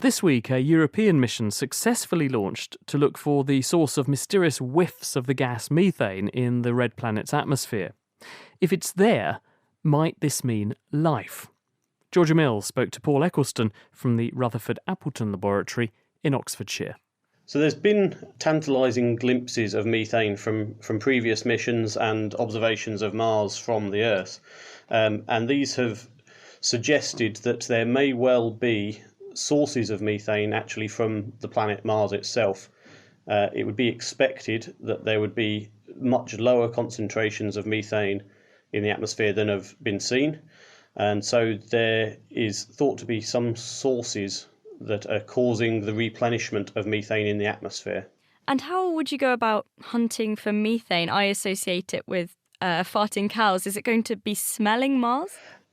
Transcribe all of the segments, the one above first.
This week, a European mission successfully launched to look for the source of mysterious whiffs of the gas methane in the red planet's atmosphere. If it's there, might this mean life? Georgia Mills spoke to Paul Eccleston from the Rutherford Appleton Laboratory in Oxfordshire. So there's been tantalising glimpses of methane from previous missions and observations of Mars from the Earth. And these have suggested that there may well be sources of methane actually from the planet Mars itself. It would be expected that there would be much lower concentrations of methane in the atmosphere than have been seen. And so there is thought to be some sources that are causing the replenishment of methane in the atmosphere. And how would you go about hunting for methane? I associate it with farting cows. Is it going to be smelling Mars?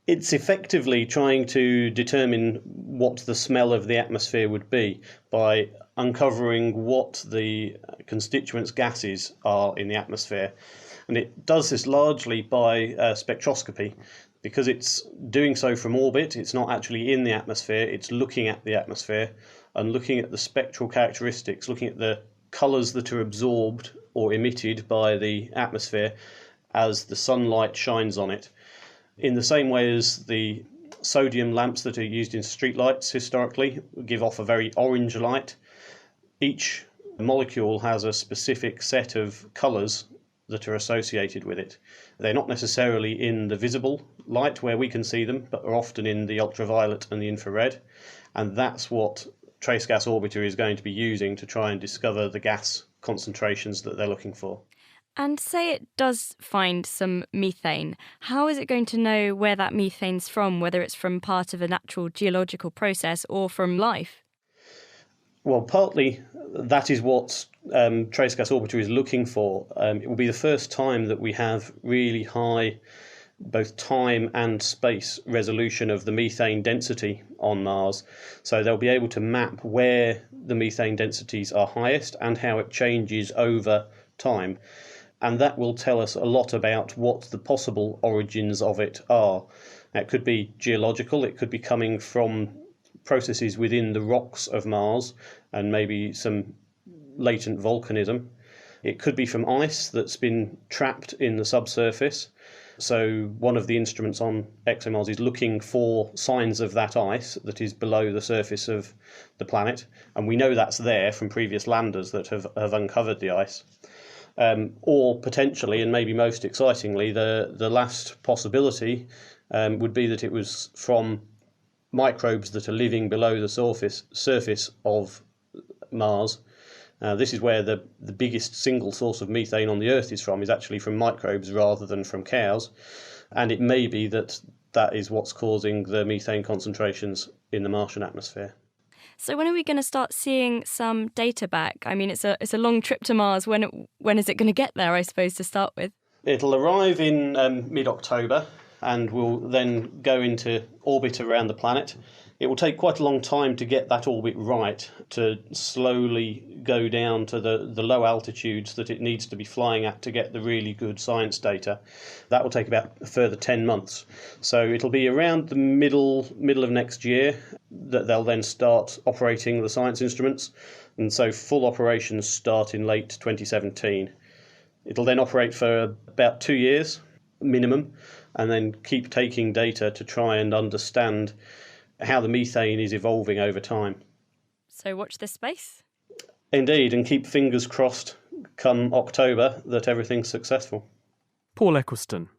It's effectively trying to determine what the smell of the atmosphere would be by uncovering what the constituent gases are in the atmosphere. And it does this largely by spectroscopy. Because it's doing so from orbit, it's not actually in the atmosphere, it's looking at the atmosphere and looking at the spectral characteristics, looking at the colours that are absorbed or emitted by the atmosphere as the sunlight shines on it. In the same way as the sodium lamps that are used in streetlights historically give off a very orange light, each molecule has a specific set of colours that are associated with it. They're not necessarily in the visible light where we can see them, but are often in the ultraviolet and the infrared. And that's what Trace Gas Orbiter is going to be using to try and discover the gas concentrations that they're looking for. And say it does find some methane, how is it going to know where that methane's from, whether it's from part of a natural geological process or from life? Well, partly that is what Trace Gas Orbiter is looking for. It will be the first time that we have really high both time and space resolution of the methane density on Mars. So they'll be able to map where the methane densities are highest and how it changes over time. And that will tell us a lot about what the possible origins of it are. It could be geological, it could be coming from processes within the rocks of Mars and maybe some latent volcanism. It could be from ice that's been trapped in the subsurface. So one of the instruments on ExoMars is looking for signs of that ice that is below the surface of the planet. And we know that's there from previous landers that have uncovered the ice. Or potentially, and maybe most excitingly, the last possibility would be that it was from microbes that are living below the surface of Mars. This is where the biggest single source of methane on the Earth is actually from microbes rather than from cows. And it may be that is what's causing the methane concentrations in the Martian atmosphere. So when are we going to start seeing some data back? I mean, it's a long trip to Mars. When is it going to get there, I suppose, to start with? It'll arrive in mid-October and will then go into orbit around the planet. It will take quite a long time to get that orbit right, to slowly go down to the low altitudes that it needs to be flying at to get the really good science data. That will take about a further 10 months. So it'll be around the middle of next year that they'll then start operating the science instruments. And so full operations start in late 2017. It'll then operate for about 2 years minimum, and then keep taking data to try and understand how the methane is evolving over time. So watch this space. Indeed, and keep fingers crossed come October that everything's successful. Paul Eccleston.